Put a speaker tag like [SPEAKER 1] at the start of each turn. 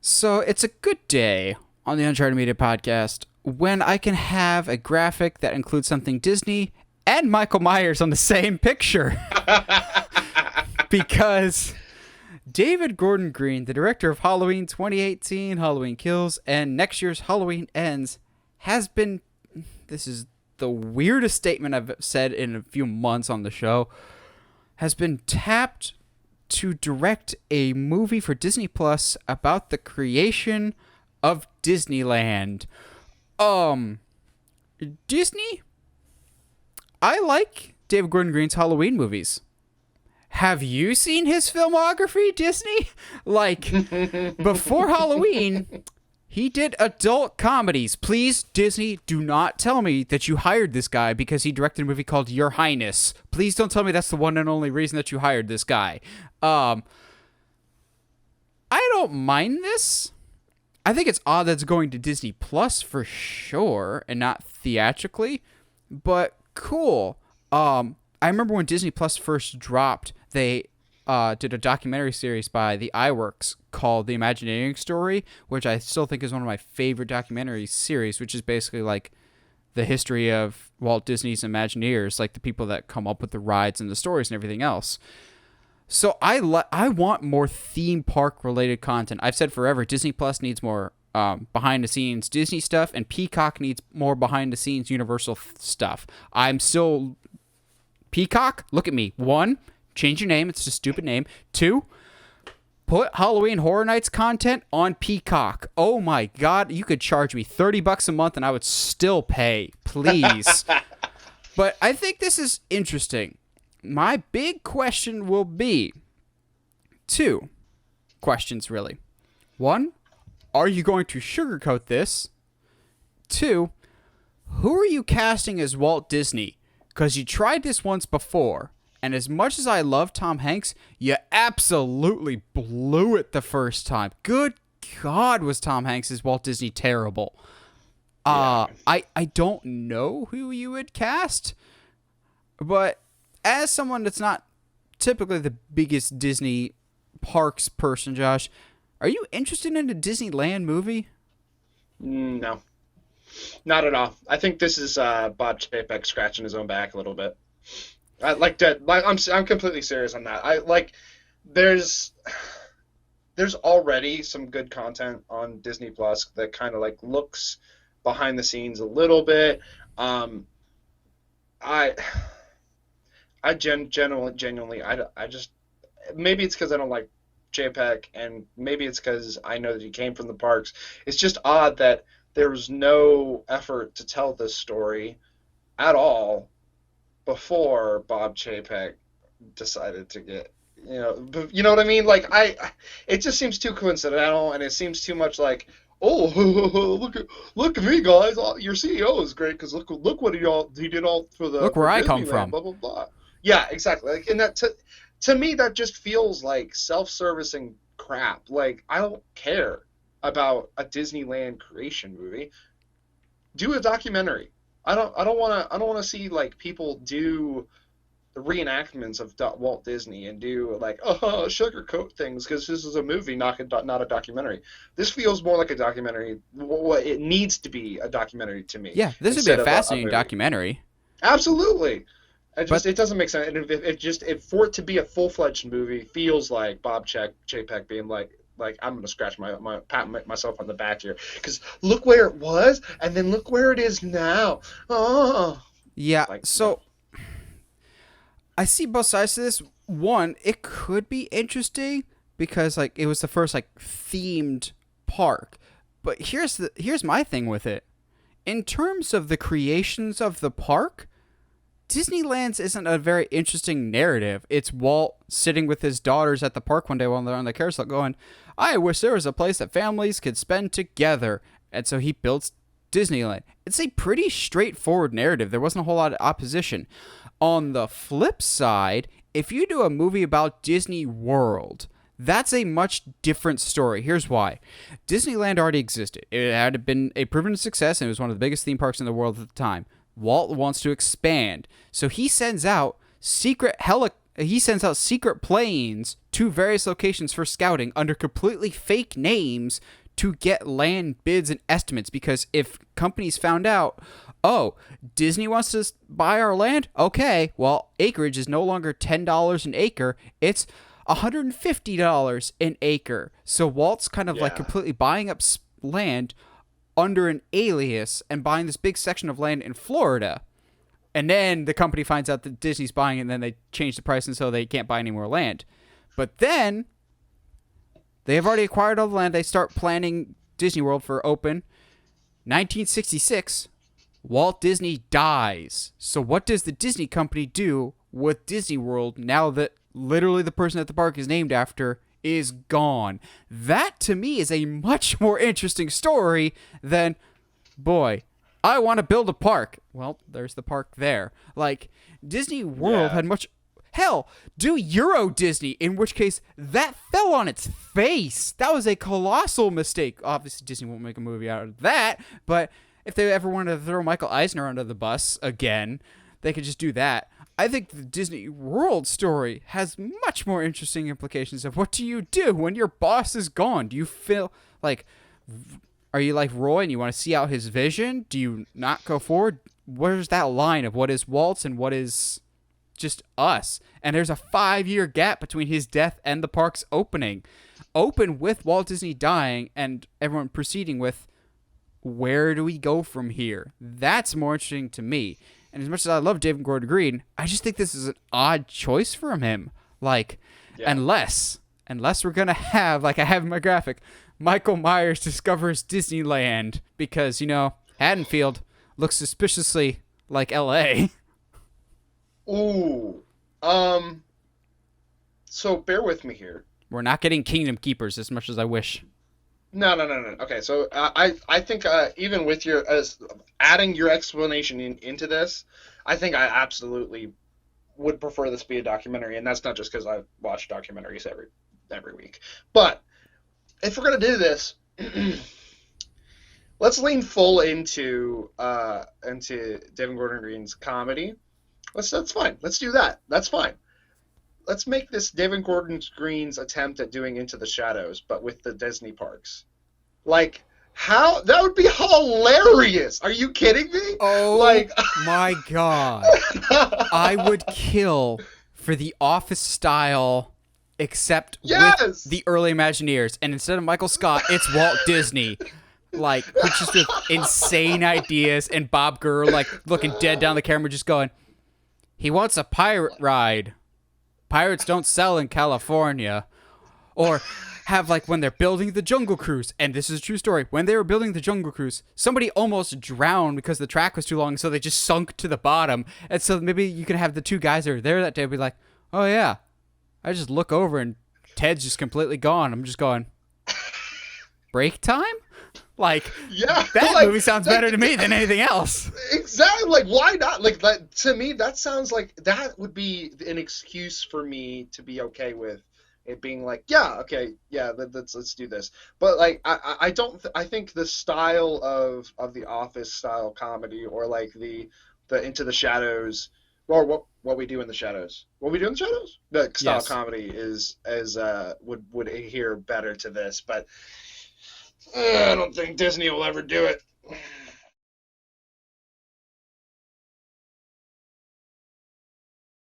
[SPEAKER 1] So it's a good day on the Uncharted Media Podcast when I can have a graphic that includes something Disney and Michael Myers on the same picture. Because David Gordon Green, the director of Halloween 2018, Halloween Kills, and next year's Halloween Ends, has been... This is the weirdest statement I've said in a few months on the show. Has been tapped to direct a movie for Disney Plus about the creation of Disneyland. Disney? I like David Gordon Green's Halloween movies. Have you seen his filmography, Disney? Like, before Halloween, he did adult comedies. Please, Disney, do not tell me that you hired this guy because he directed a movie called Your Highness. Please don't tell me that's the one and only reason that you hired this guy. I don't mind this. I think it's odd that it's going to Disney Plus for sure and not theatrically, but cool. I remember when Disney Plus first dropped, they did a documentary series by the iWorks called The Imagineering Story, which I still think is one of my favorite documentary series, which is basically like the history of Walt Disney's Imagineers, like the people that come up with the rides and the stories and everything else. So I want more theme park related content. I've said forever, Disney Plus needs more behind the scenes Disney stuff, and Peacock needs more behind the scenes Universal stuff. I'm still Peacock. Look at me. 1, change your name. It's a stupid name. 2, put Halloween Horror Nights content on Peacock. Oh my God, you could charge me $30 a month and I would still pay. Please. But I think this is interesting. My big question will be 2 questions, really. 1, are you going to sugarcoat this? 2, who are you casting as Walt Disney? Because you tried this once before, and as much as I love Tom Hanks, you absolutely blew it the first time. Good God, was Tom Hanks as Walt Disney terrible. I don't know who you would cast, but as someone that's not typically the biggest Disney parks person, Josh, are you interested in a Disneyland movie?
[SPEAKER 2] No, not at all. I think this is Bob Chapek scratching his own back a little bit. I like that. Like I'm completely serious on that. I like there's already some good content on Disney Plus that kind of like looks behind the scenes a little bit. Genuinely, I just, maybe it's because I don't like JPEG, and maybe it's because I know that he came from the parks. It's just odd that there was no effort to tell this story at all before Bob Chapek decided to get, you know what I mean? Like it just seems too coincidental, and it seems too much like, oh, look at me, guys! Your CEO is great because look what he did all for the
[SPEAKER 1] look where I come
[SPEAKER 2] Disneyland,
[SPEAKER 1] from.
[SPEAKER 2] blah blah blah. Yeah, exactly. Like, and that to me that just feels like self-servicing crap. Like, I don't care about a Disneyland creation movie. Do a documentary. I don't want to see like people do reenactments of Walt Disney and do like sugarcoat things because this is a movie, not a documentary. This feels more like a documentary. What it needs to be a documentary to me.
[SPEAKER 1] Yeah, this would be a fascinating documentary.
[SPEAKER 2] Absolutely. It doesn't make sense. It for it to be a full-fledged movie feels like Bob Chapek being like I'm gonna scratch pat myself on the back here because look where it was and then look where it is now. Oh.
[SPEAKER 1] Yeah. So I see both sides to this. 1, it could be interesting because like it was the first like themed park. But here's my thing with it. In terms of the creations of the park, Disneyland's isn't a very interesting narrative. It's Walt sitting with his daughters at the park one day while they're on the carousel going, I wish there was a place that families could spend together. And so he builds Disneyland. It's a pretty straightforward narrative. There wasn't a whole lot of opposition. On the flip side, if you do a movie about Disney World, that's a much different story. Here's why. Disneyland already existed. It had been a proven success, and it was one of the biggest theme parks in the world at the time. Walt wants to expand, so he sends out secret planes to various locations for scouting under completely fake names to get land bids and estimates, because if companies found out, oh, Disney wants to buy our land, okay, well, acreage is no longer $10 an acre, it's $150 an acre. So Walt's kind of like
[SPEAKER 2] Yeah.
[SPEAKER 1] completely buying up land under an alias and buying this big section of land in Florida. And then the company finds out that Disney's buying it, and then they change the price, and so they can't buy any more land. But then they have already acquired all the land. They start planning Disney World for open. 1966, Walt Disney dies. So what does the Disney company do with Disney World now that literally the person that the park is named after is gone? That, to me, is a much more interesting story than, boy, I want to build a park. Well, there's the park there. Like, Disney World had much... Hell, do Euro Disney, in which case that fell on its face. That was a colossal mistake. Obviously, Disney won't make a movie out of that, but if they ever wanted to throw Michael Eisner under the bus again, they could just do that. I think the Disney World story has much more interesting implications of what do you do when your boss is gone? Do you feel like... Are you like Roy and you want to see out his vision? Do you not go forward? Where's that line of what is Walt's and what is just us? And there's a 5-year gap between his death and the park's opening. Open with Walt Disney dying and everyone proceeding with, where do we go from here? That's more interesting to me. And as much as I love David Gordon Green, I just think this is an odd choice from him. Like, unless we're going to have, like I have in my graphic, Michael Myers discovers Disneyland because, Haddonfield looks suspiciously like L.A.
[SPEAKER 2] Ooh. So bear with me here.
[SPEAKER 1] We're not getting Kingdom Keepers as much as I wish.
[SPEAKER 2] No. Okay, so I think even with your adding your explanation into this, I think I absolutely would prefer this be a documentary, and that's not just because I watch documentaries every week. But if we're gonna do this, let's lean full into David Gordon Green's comedy. That's fine. Let's do that. That's fine. Let's make this David Gordon Green's attempt at doing Into the Shadows, but with the Disney parks. Like, how? That would be hilarious. Are you kidding me?
[SPEAKER 1] Oh,
[SPEAKER 2] like,
[SPEAKER 1] my God. I would kill for the Office style, except with the early Imagineers. And instead of Michael Scott, it's Walt Disney. Like, just with insane ideas, and Bob Gurr, like, looking dead down the camera, just going, he wants a pirate ride. Pirates don't sell in California. Or have, like, when they're building the Jungle Cruise, and this is a true story, when they were building the Jungle Cruise, somebody almost drowned because the track was too long, so they just sunk to the bottom. And so maybe you can have the two guys that are there that day be like, oh yeah, I just look over and Ted's just completely gone. I'm just going, break time? Like, that movie sounds better to me than anything else.
[SPEAKER 2] Exactly. Like, why not? Like, that, to me, that sounds like that would be an excuse for me to be okay with it being like, let's do this. But like, I think the style of the Office style comedy, or like the Into the Shadows, or what we do in the shadows, the style comedy would adhere better to this. But I don't think Disney will ever do it.